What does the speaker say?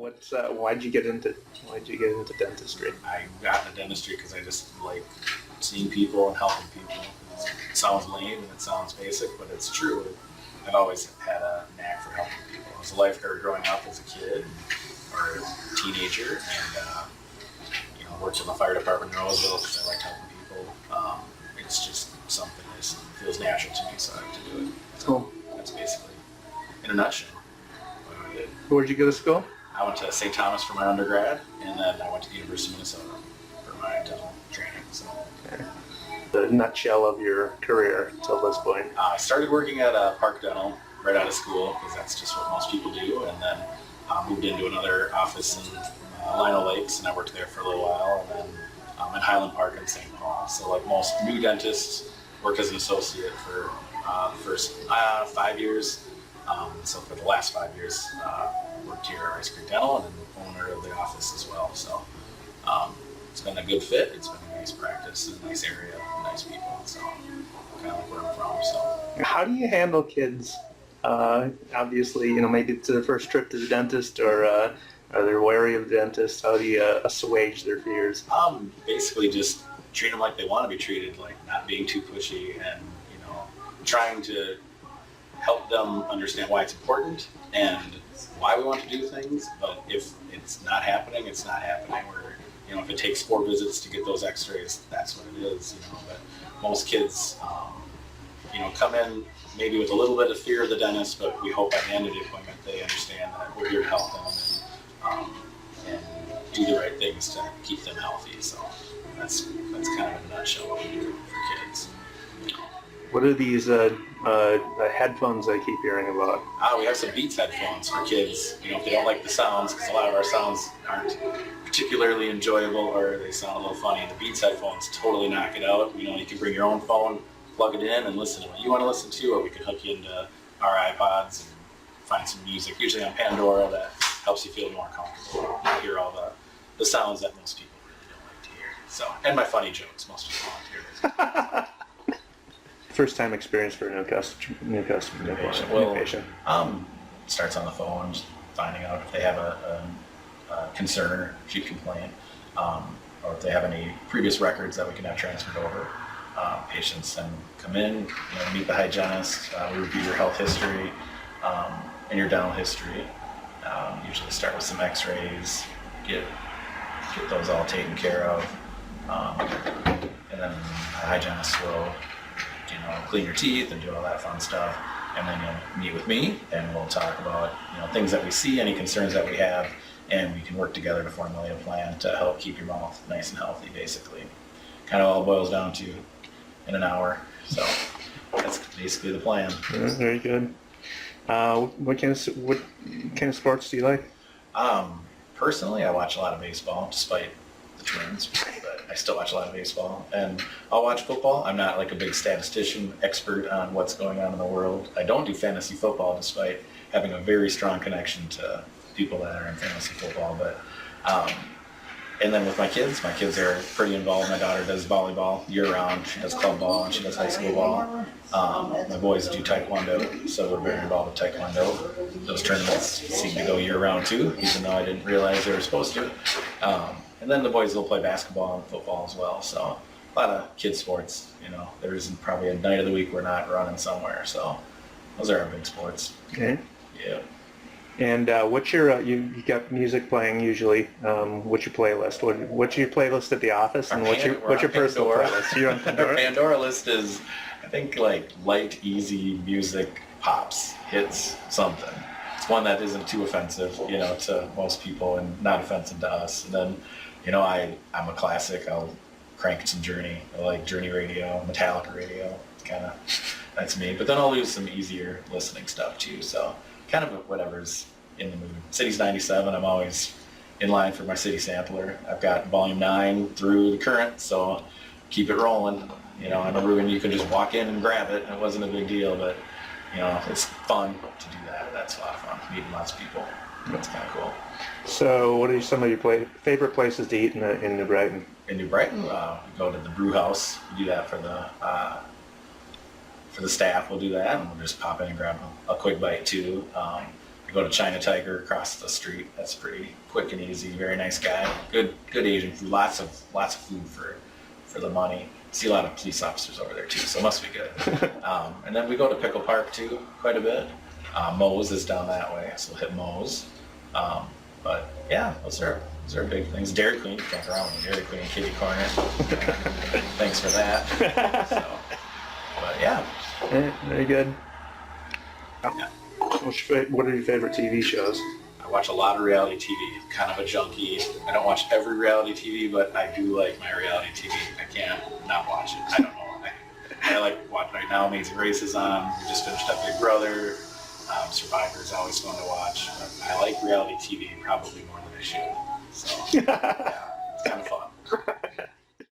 Why'd you get into dentistry? I got into dentistry because I just like seeing people and helping people. It sounds lame and it sounds basic, but it's true. I've always had a knack for helping people. I was a lifeguard growing up as a kid or a teenager, and worked in the fire department in Roseville because I liked helping people. It's just something that feels natural to me, so I like to do it. Cool. That's basically, in a nutshell, what I did. Where'd you go to school? I went to St. Thomas for my undergrad, and then I went to the University of Minnesota for my dental training. So, okay. The nutshell of your career till this point. I started working at Park Dental right out of school because that's just what most people do, and then moved into another office in Lino Lakes, and I worked there for a little while, and then in Highland Park in St. Paul. So like most new dentists, worked as an associate for the first 5 years. So for the last 5 years, worked here at Rice Creek Dental and then owner of the office as well. So it's been a good fit. It's been a nice practice, a nice area, nice people. So kind of like where I'm from. So how do you handle kids? Obviously, maybe it's their first trip to the dentist, or they're wary of the dentist. How do you assuage their fears? Basically just treat them like they want to be treated, like not being too pushy, and trying to help them understand why it's important and why we want to do things. But if it's not happening, it's not happening. Or if it takes 4 visits to get those X-rays, that's what it is. But most kids, come in maybe with a little bit of fear of the dentist, but we hope by the end of the appointment they understand that we're here to help them and do the right things to keep them healthy. So that's kind of in a nutshell what we do for kids. What are these headphones I keep hearing about? We have some Beats headphones for kids. If they don't like the sounds, because a lot of our sounds aren't particularly enjoyable or they sound a little funny, the Beats headphones totally knock it out. You can bring your own phone, plug it in, and listen to what you want to listen to, or we can hook you into our iPods and find some music, usually on Pandora, that helps you feel more comfortable. You hear all the sounds that most people really don't like to hear. So, and my funny jokes, most people want to hear. First time experience for a new patient. Starts on the phone, just finding out if they have a concern or acute complaint, or if they have any previous records that we can have transferred over. Patients then come in, meet the hygienist, we review your health history and your dental history. Usually start with some X-rays, get those all taken care of, and then the hygienist will clean your teeth and do all that fun stuff, and then you'll meet with me and we'll talk about things that we see, any concerns that we have, and we can work together to formulate a plan to help keep your mouth nice and healthy. Basically, kind of all boils down to in an hour. So that's basically the plan. Yeah, very good. What kind of sports do you like? Personally, I watch a lot of baseball, despite the Twins, but I still watch a lot of baseball, and I'll watch football. I'm not like a big statistician expert on what's going on in the world. I don't do fantasy football, despite having a very strong connection to people that are in fantasy football. But and then with my kids are pretty involved. My daughter does volleyball year-round. She does club ball and she does high school ball. My boys do taekwondo, so we're very involved with taekwondo. Those tournaments seem to go year-round too, even though I didn't realize they were supposed to. And then the boys will play basketball and football as well. So a lot of kid sports. There isn't probably a night of the week we're not running somewhere. So those are our big sports. Okay. Yeah. And what's your you got music playing usually? What's your playlist? What's your playlist at the office, and what's your personal playlist? You're on Pandora? Our Pandora list is, I think, like light, easy music, pops, hits, something. It's one that isn't too offensive, to most people, and not offensive to us. And then, I'm a classic. I'll crank some Journey. I like Journey radio, Metallica radio. That's me. But then I'll lose some easier listening stuff too. So kind of whatever's in the mood. City's 97, I'm always in line for my city sampler. I've got volume 9 through the current, so keep it rolling. I remember when you could just walk in and grab it, and it wasn't a big deal, but it's fun to do that. That's a lot of fun, meeting lots of people. That's kind of cool. So what are some of your favorite places to eat in New Brighton? In New Brighton, we go to the brew house. We do that for the staff. We'll do that, and we'll just pop in and grab a quick bite too. I go to China Tiger across the street. That's pretty quick and easy. Very nice guy. Good Asian food. Lots of food for the money. See a lot of police officers over there too, so it must be good. And then we go to Pickle Park too, quite a bit. Moe's is down that way, so we'll hit Moe's. But yeah, those are big things. Dairy Queen, you can't go wrong with Dairy Queen, Kitty Corner. Thanks for that. So, but yeah. Very good. Yeah. What are your favorite TV shows? I watch a lot of reality TV. Kind of a junkie. I don't watch every reality TV, but I do like my reality TV. I can't not watch it. I don't know. I like watch right now. Amazing Race is on. We just finished up Big Brother. Survivor is always fun to watch. But I like reality TV probably more than I should. So yeah, it's kind of fun.